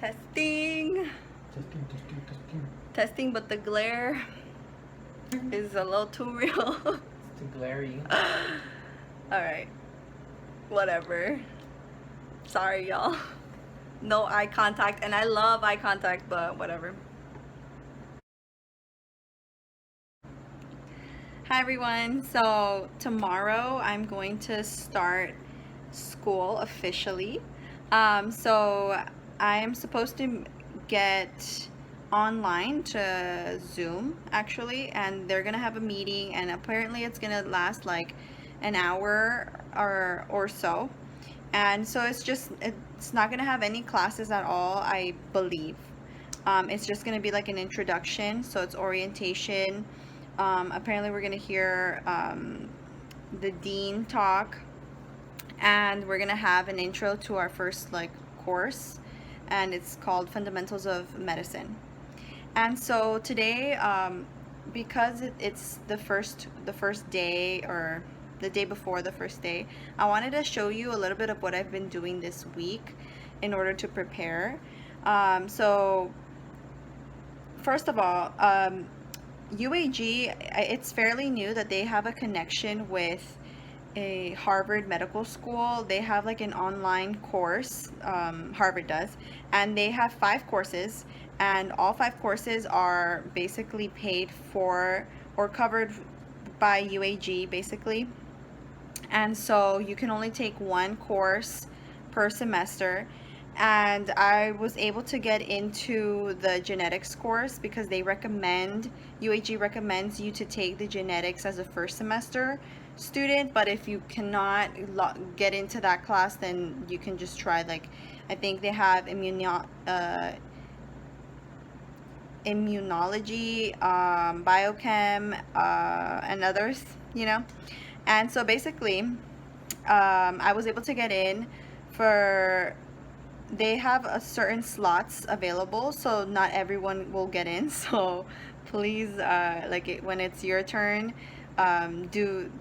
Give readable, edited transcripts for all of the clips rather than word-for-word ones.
Testing. Testing, but the glare is a little too real. It's too glary. Alright. Whatever. Sorry, y'all. No eye contact, and I love eye contact, but whatever. Hi everyone. So tomorrow I'm going to start school officially. So I am supposed to get online to Zoom actually, and they're gonna have a meeting, and apparently it's gonna last like an hour or so. And so it's not gonna have any classes at all, I believe. It's just gonna be like an introduction, so it's orientation. Apparently we're gonna hear the dean talk, and we're gonna have an intro to our first like course, and it's called Fundamentals of Medicine. And so today, because it's the first day, or the day before the first day, I wanted to show you a little bit of what I've been doing this week in order to prepare. So first of all, UAG, it's fairly new that they have a connection with a Harvard Medical School. They have like an online course, Harvard does, and they have 5 courses, and all 5 courses are basically paid for or covered by UAG basically. And so you can only take 1 course per semester, and I was able to get into the genetics course because UAG recommends you to take the genetics as a first semester student, but if you cannot get into that class, then you can just try, like, I think they have immunology, biochem, and others, you know. And so basically, I was able to get in for, they have a certain slots available, so not everyone will get in. So please, when it's your turn, do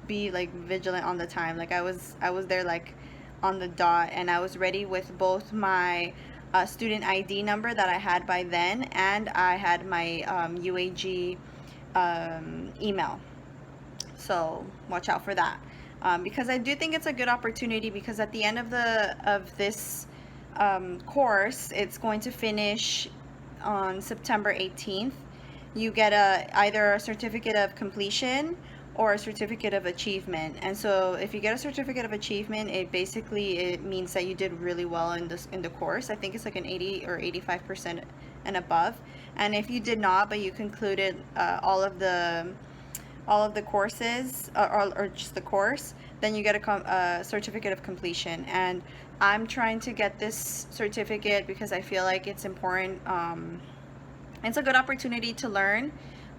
be like vigilant on the time. Like I was there like on the dot, and I was ready with both my student ID number that I had by then, and I had my UAG email. So watch out for that, because I do think it's a good opportunity, because at the end of this course, it's going to finish on September 18th. You get either a certificate of completion or a certificate of achievement. And so if you get a certificate of achievement, it means that you did really well in the course. I think it's like an 80 or 85% and above. And if you did not, but you concluded all of the courses, or just the course, then you get a certificate of completion. And I'm trying to get this certificate because I feel like it's important. It's a good opportunity to learn,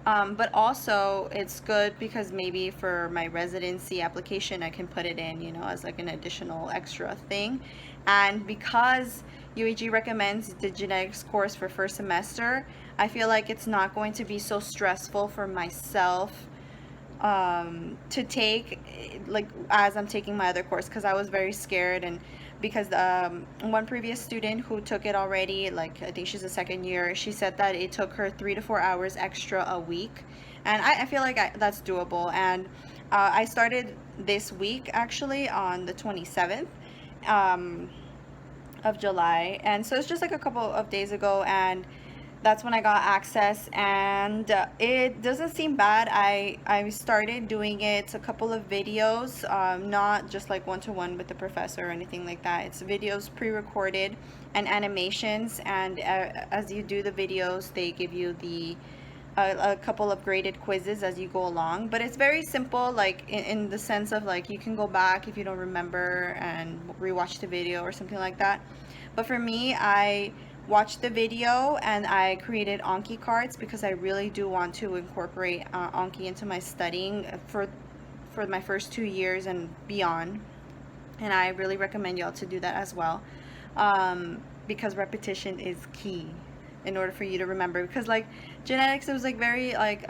but also it's good because maybe for my residency application I can put it in, as like an additional extra thing. And because UAG recommends the genetics course for first semester, I feel like it's not going to be so stressful for myself to take, like, as I'm taking my other course, because I was very scared. And because one previous student who took it already, like I think she's a second year, she said that it took her 3 to 4 hours extra a week, and I feel like that's doable. And I started this week actually on the 27th of July, and so it's just like a couple of days ago, and that's when I got access, and it doesn't seem bad. I started doing it. It's a couple of videos, not just like one-to-one with the professor or anything like that. It's videos pre-recorded and animations, and as you do the videos, they give you a couple of graded quizzes as you go along. But it's very simple, like in the sense of, like, you can go back if you don't remember and rewatch the video or something like that. But for me, I watched the video and I created Anki cards because I really do want to incorporate Anki into my studying for my first 2 years and beyond. And I really recommend y'all to do that as well, because repetition is key in order for you to remember. Because like genetics, it was like very like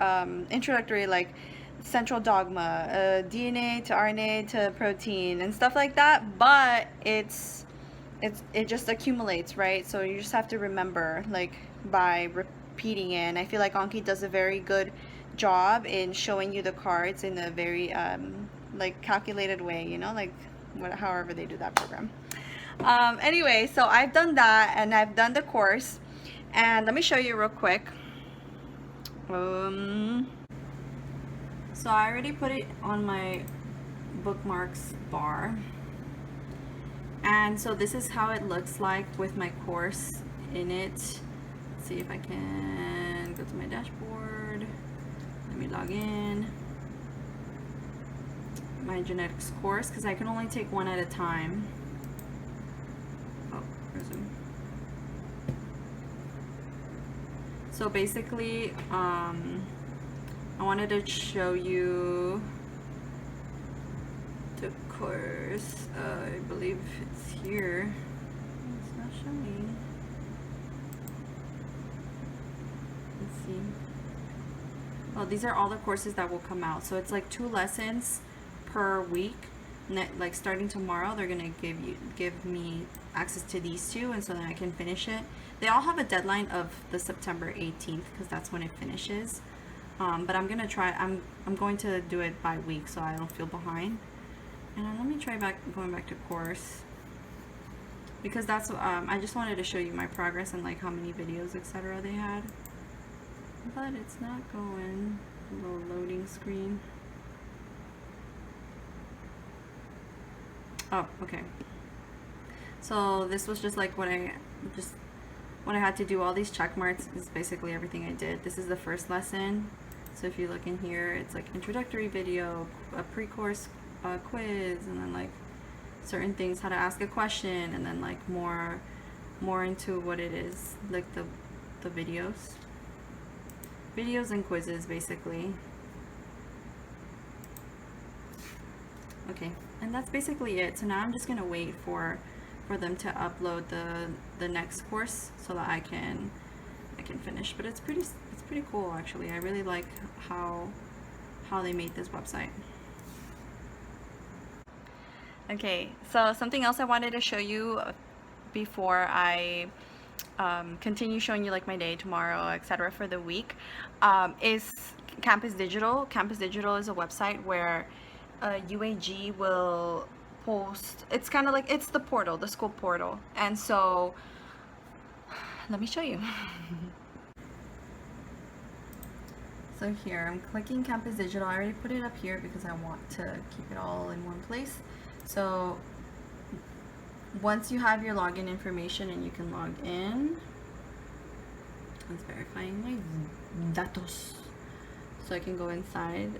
introductory, like central dogma, DNA to RNA to protein and stuff like that, but it's it just accumulates, right? So you just have to remember, like, by repeating it. And I feel like Anki does a very good job in showing you the cards in a very like calculated way, you know, like however they do that program. Anyway, so I've done that and I've done the course, and let me show you real quick. So I already put it on my bookmarks bar. And so this is how it looks like with my course in it. Let's see if I can go to my dashboard. Let me log in. My genetics course, because I can only take one at a time. Oh, resume. So basically, I wanted to show you the course. I believe it's here. It's not showing. Let's see. Well, these are all the courses that will come out. So it's like 2 lessons per week. Like starting tomorrow, they're gonna give me access to these 2, and so that I can finish it. They all have a deadline of the September 18th because that's when it finishes. But I'm gonna try. I'm going to do it by week so I don't feel behind. And let me try going back to course, because that's I just wanted to show you my progress and like how many videos, etc. they had. But it's not going. A little loading screen. Oh, okay. So this was just like what I had to do. All these check marks is basically everything I did. This is the first lesson. So if you look in here, it's like introductory video, a pre-course quiz, and then like certain things, how to ask a question, and then like more into what it is, like the videos and quizzes basically. Okay, and that's basically it. So now I'm just gonna wait for them to upload the next course so that I can finish. But it's pretty cool actually. I really like how they made this website. Okay, so something else I wanted to show you before I continue showing you like my day tomorrow, etc. for the week, is Campus Digital. Campus Digital is a website where UAG will post. It's kind of like, it's the portal, the school portal. And so let me show you. So here I'm clicking Campus Digital. I already put it up here because I want to keep it all in one place. So once you have your login information and you can log in, it's verifying my datos, so I can go inside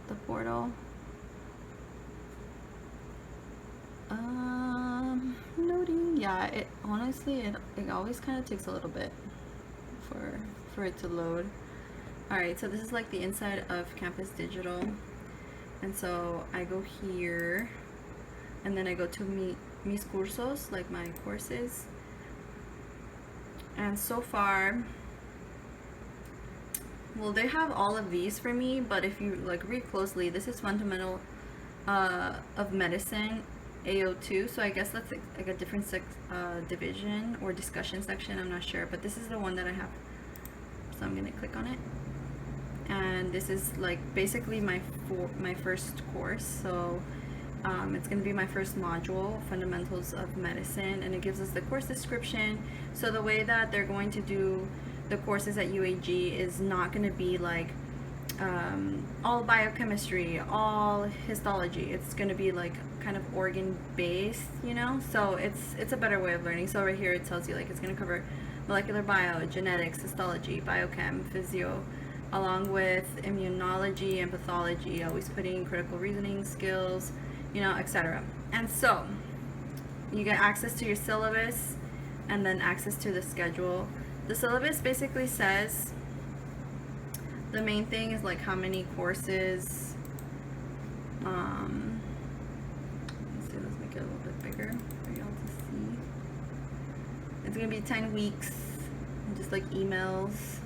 the portal. Loading. Yeah, it honestly it always kind of takes a little bit for it to load. Alright, so this is like the inside of Campus Digital, and so I go here and then I go to mis cursos, like my courses. And so far, well, they have all of these for me, but if you like read closely, this is Fundamental of Medicine AO2, so I guess that's like a different division or discussion section, I'm not sure, but this is the one that I have, so I'm gonna click on it. And this is like basically my first course, so it's going to be my first module, Fundamentals of Medicine, and it gives us the course description. So the way that they're going to do the courses at UAG is not going to be like all biochemistry, all histology. It's going to be like kind of organ based, you know, so it's a better way of learning. So right here it tells you like it's going to cover molecular bio, genetics, histology, biochem, physio, along with immunology and pathology, always putting critical reasoning skills, you know, etc. And so you get access to your syllabus and then access to the schedule. The syllabus basically says, the main thing is like how many courses, let's see, let's make it a little bit bigger for y'all to see. It's gonna be 10 weeks, just like emails.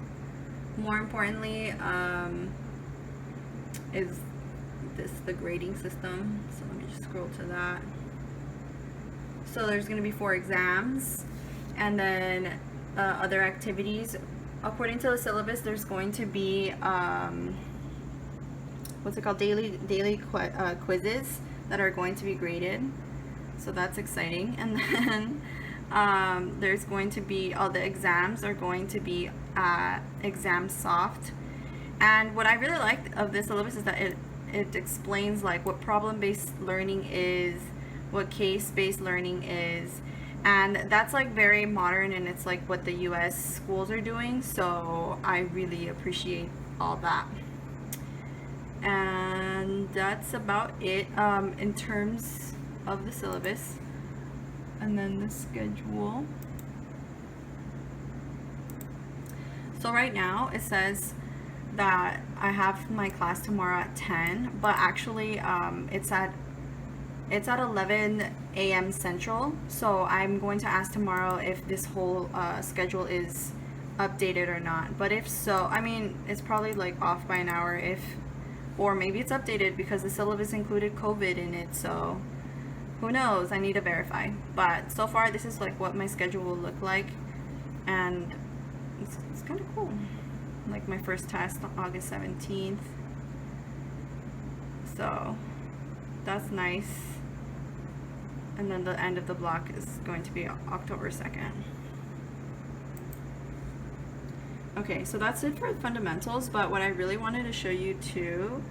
More importantly, is the grading system. So let me just scroll to that. So there's going to be 4 exams, and then other activities. According to the syllabus, there's going to be what's it called, daily quizzes that are going to be graded. So that's exciting. And then there's going to be, all the exams are going to be ExamSoft. And what I really like of this syllabus is that it explains like what problem-based learning is, what case-based learning is, and that's like very modern, and it's like what the US schools are doing, so I really appreciate all that. And that's about it in terms of the syllabus. And then the schedule. So right now it says that I have my class tomorrow at 10, but actually it's at 11 a.m. Central. So I'm going to ask tomorrow if this whole schedule is updated or not. But if so, I mean, it's probably like off by an hour, or maybe it's updated because the syllabus included COVID in it, so who knows, I need to verify. But so far this is like what my schedule will look like, and it's kind of cool. Like my first test on August 17th, so that's nice. And then the end of the block is going to be October 2nd. Okay, so that's it for fundamentals, but what I really wanted to show you too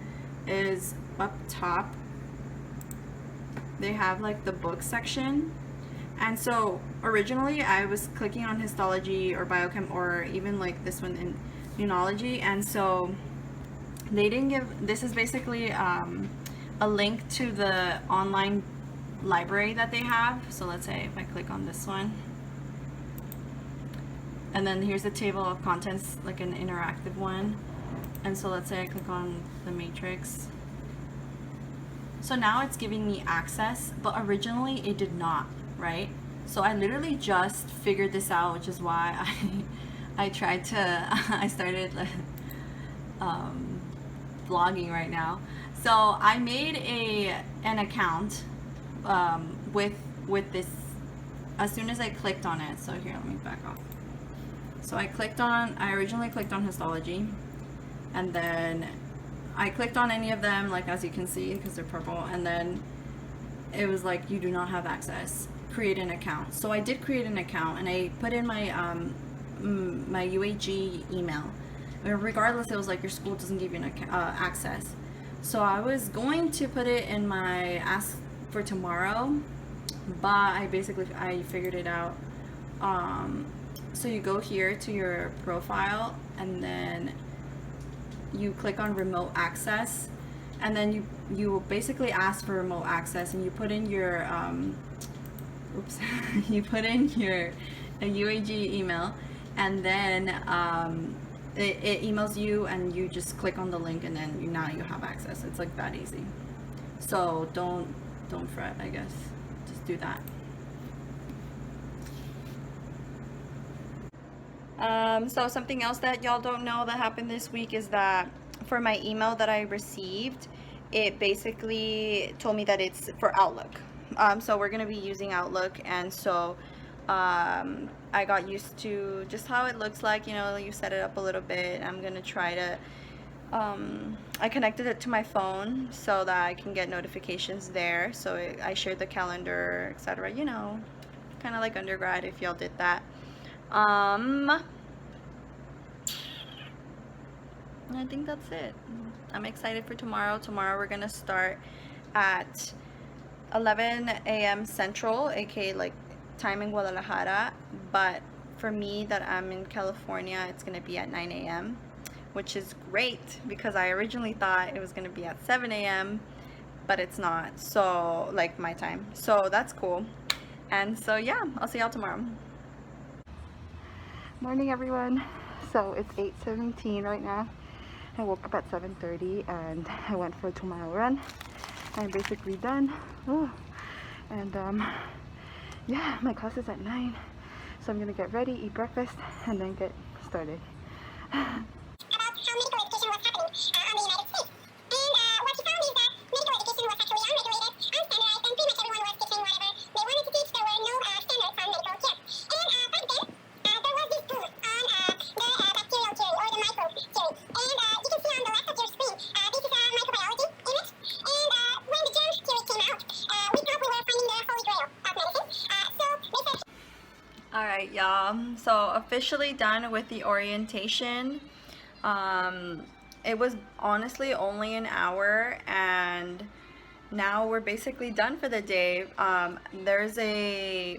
is up top they have like the book section. And so originally I was clicking on histology or biochem, or even like this one in immunology, and so they didn't give, this is basically a link to the online library that they have. So let's say if I click on this one, and then here's the table of contents, like an interactive one. And so let's say I click on the matrix. So now it's giving me access, but originally it did not, right? So I literally just figured this out, which is why I tried to, I started vlogging right now. So I made an account with this as soon as I clicked on it. So here, let me back off. So I originally clicked on histology, and then I clicked on any of them, like as you can see, because they're purple, and then it was like, you do not have access, create an account. So I did create an account, and I put in my my UAG email. Regardless, it was like your school doesn't give you an access. So I was going to put it in my ask for tomorrow, but I figured it out. So you go here to your profile, and then you click on remote access, and then you basically ask for remote access, and you put in your you put in your UAG email, and then it emails you, and you just click on the link, and then now you have access. It's like that easy. So don't fret, I guess. Just do that. So something else that y'all don't know that happened this week is that for my email that I received, it basically told me that it's for Outlook. So we're going to be using Outlook, and so I got used to just how it looks like, you know, you set it up a little bit. I'm going to try to, I connected it to my phone so that I can get notifications there. So I shared the calendar, etc., you know, kind of like undergrad if y'all did that. I think that's it. I'm excited for tomorrow. Tomorrow we're gonna start at 11 a.m. Central, aka like time in Guadalajara, but for me that I'm in California, it's gonna be at 9 a.m., which is great because I originally thought it was gonna be at 7 a.m., but it's not, so like my time, so that's cool. And so yeah, I'll see y'all tomorrow. Morning everyone. So it's 8:17 right now. I woke up at 7:30 and I went for a 2-mile run. I'm basically done. Oh. And yeah, my class is at 9, so I'm gonna get ready, eat breakfast, and then get started. About how medical education was happening on the United States. And what he found is that medical education was actually unregulated, unstandardized, and pretty much everyone was teaching whatever they wanted to teach. There were Alright, y'all. So officially done with the orientation. It was honestly only an hour, and now we're basically done for the day. There's a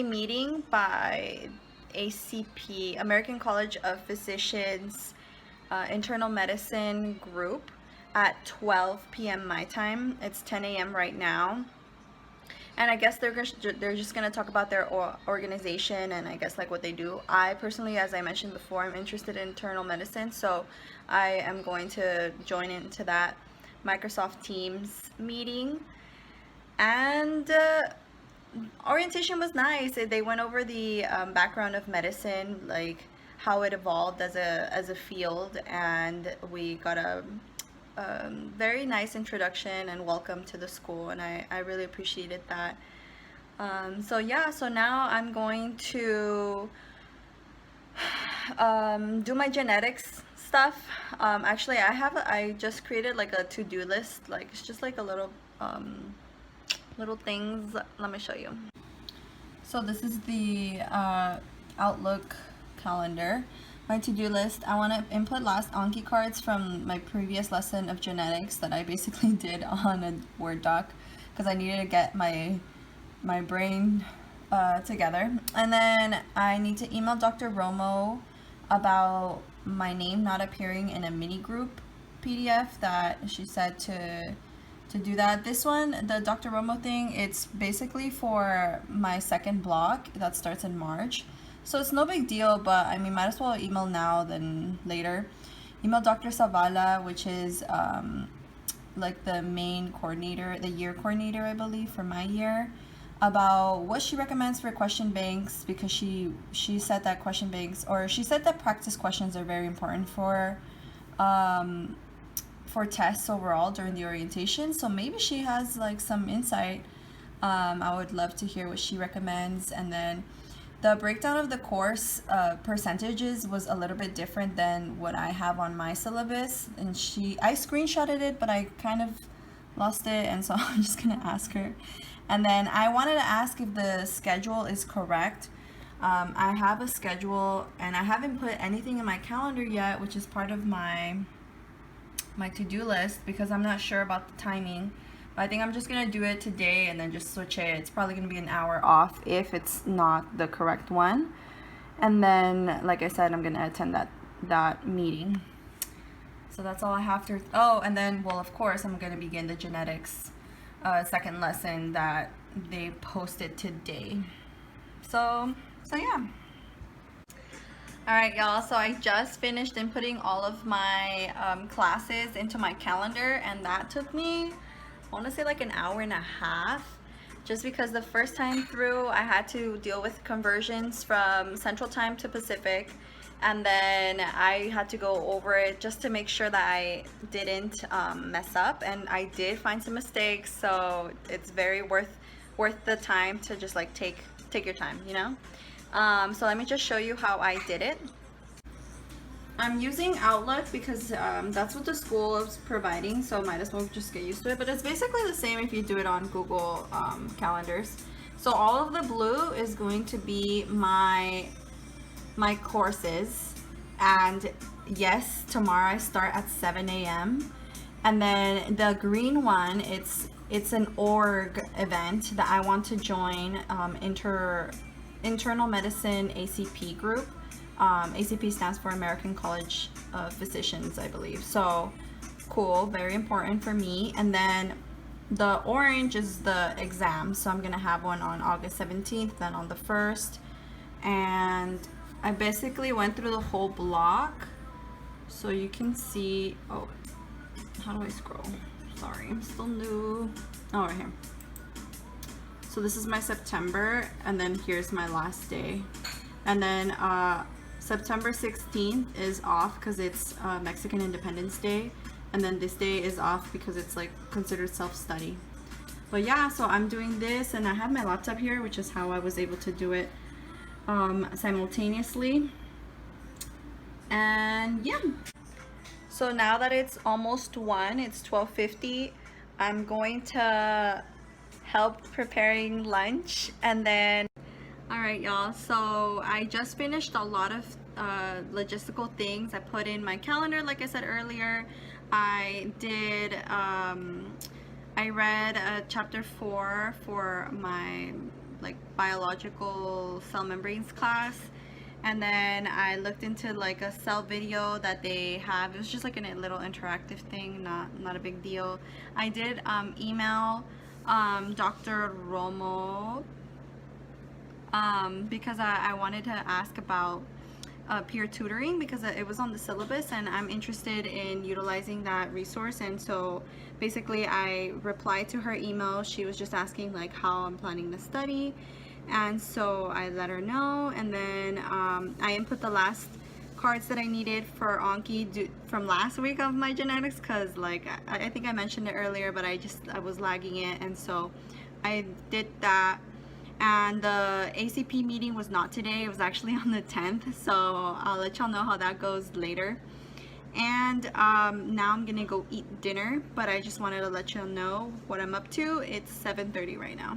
meeting by ACP, American College of Physicians, internal medicine group at 12 p.m. my time. It's 10 a.m. right now. And I guess they're just gonna talk about their organization and I guess like what they do. I personally, as I mentioned before, I'm interested in internal medicine, so I am going to join into that Microsoft Teams meeting. And orientation was nice. They went over the background of medicine, like how it evolved as a field, and we got a very nice introduction and welcome to the school, and I really appreciated that. So yeah, so now I'm going to do my genetics stuff. Actually, I just created like a to-do list. Like it's just like a little things. Let me show you. So this is the Outlook calendar. My to-do list. I want to input last Anki cards from my previous lesson of genetics that I basically did on a Word doc because I needed to get my brain together. And then I need to email Dr. Romo about my name not appearing in a mini group PDF that she said to do that. This one, the Dr. Romo thing, it's basically for my second block that starts in March. So it's no big deal, but I mean, might as well email now than later. Email Dr. Savala, which is like the main coordinator, the year coordinator, I believe, for my year, about what she recommends for question banks, because she said that question banks, or she said that practice questions are very important for tests overall during the orientation. So maybe she has like some insight. I would love to hear what she recommends. And then the breakdown of the course percentages was a little bit different than what I have on my syllabus, and I screenshotted it, but I kind of lost it, and so I'm just gonna ask her. And then I wanted to ask if the schedule is correct. I have a schedule, and I haven't put anything in my calendar yet, which is part of my to-do list, because I'm not sure about the timing. But I think I'm just gonna do it today and then just switch it. It's probably gonna be an hour off if it's not the correct one. And then, like I said, I'm gonna attend that meeting. So that's all I have to. Oh, and then, well, of course, I'm gonna begin the genetics second lesson that they posted today. So yeah. All right, y'all, so I just finished inputting all of my classes into my calendar, and that took me, I want to say like an hour and a half, just because the first time through I had to deal with conversions from Central Time to Pacific, and then I had to go over it just to make sure that I didn't mess up, and I did find some mistakes, so it's very worth the time to just like take your time, you know? So let me just show you how I did it. I'm using Outlook because that's what the school is providing, so might as well just get used to it. But it's basically the same if you do it on Google calendars. So all of the blue is going to be my courses, and yes, tomorrow I start at 7 a.m. And then the green one, it's an org event that I want to join, internal medicine ACP group. ACP stands for American College of Physicians, I believe. So cool, very important for me. And then the orange is the exam, so I'm gonna have one on August 17th, then on the 1st. And I basically went through the whole block, so you can see. Oh, how do I scroll? Sorry, I'm still new. Oh, right here. So this is my September, and then here's my last day. And then September 16th is off because it's Mexican Independence Day, and then this day is off because it's like considered self-study. But yeah, so I'm doing this, and I have my laptop here, which is how I was able to do it simultaneously. And yeah, so now that it's almost 1, it's 12:50, I'm going to help preparing lunch, and then Alright, y'all, so I just finished a lot of logistical things. I put in my calendar, like I said earlier. I did, I read chapter 4 for my like biological cell membranes class. And then I looked into like a cell video that they have. It was just like a little interactive thing, not a big deal. I did email Dr. Romo because I wanted to ask about peer tutoring because it was on the syllabus and I'm interested in utilizing that resource. And so basically I replied to her email. She was just asking like how I'm planning to study, and so I let her know. And then I input the last cards that I needed for Anki from last week of my genetics, because like I think I mentioned it earlier, but I was lagging it, and so I did that. And the ACP meeting was not today, it was actually on the 10th, so I'll let y'all know how that goes later. And now I'm gonna go eat dinner, but I just wanted to let y'all know what I'm up to. It's 7:30 right now.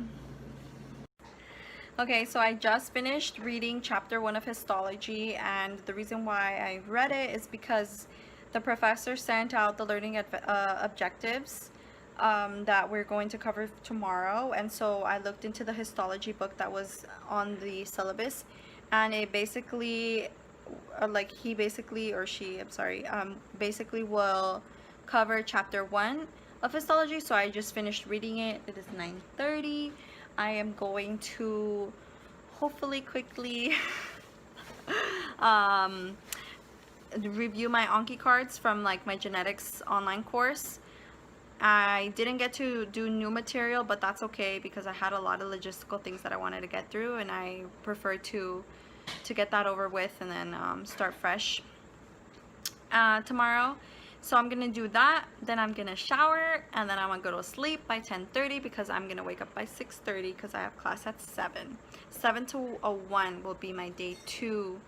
Okay, so I just finished reading chapter 1 of histology, and the reason why I read it is because the professor sent out the learning objectives that we're going to cover tomorrow. And so I looked into the histology book that was on the syllabus, and it basically like he basically, or she, I'm sorry, basically will cover chapter 1 of histology. So I just finished reading it. It is 9:30. I am going to hopefully quickly review my Anki cards from like my genetics online course. I didn't get to do new material, but that's okay because I had a lot of logistical things that I wanted to get through, and I prefer to get that over with and then start fresh tomorrow. So I'm gonna do that, then I'm gonna shower, and then I'm gonna go to sleep by 10:30 because I'm gonna wake up by 6:30 because I have class at 7. 7 to 1 will be my day 2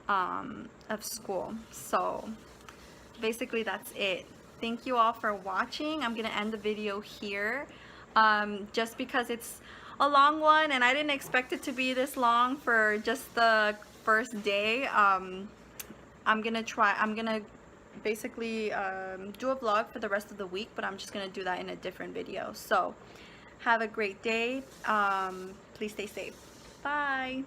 of school. So basically that's it. Thank you all for watching. I'm gonna end the video here just because it's a long one and I didn't expect it to be this long for just the first day. I'm gonna basically do a vlog for the rest of the week, but I'm just gonna do that in a different video. So have a great day. Please stay safe. Bye.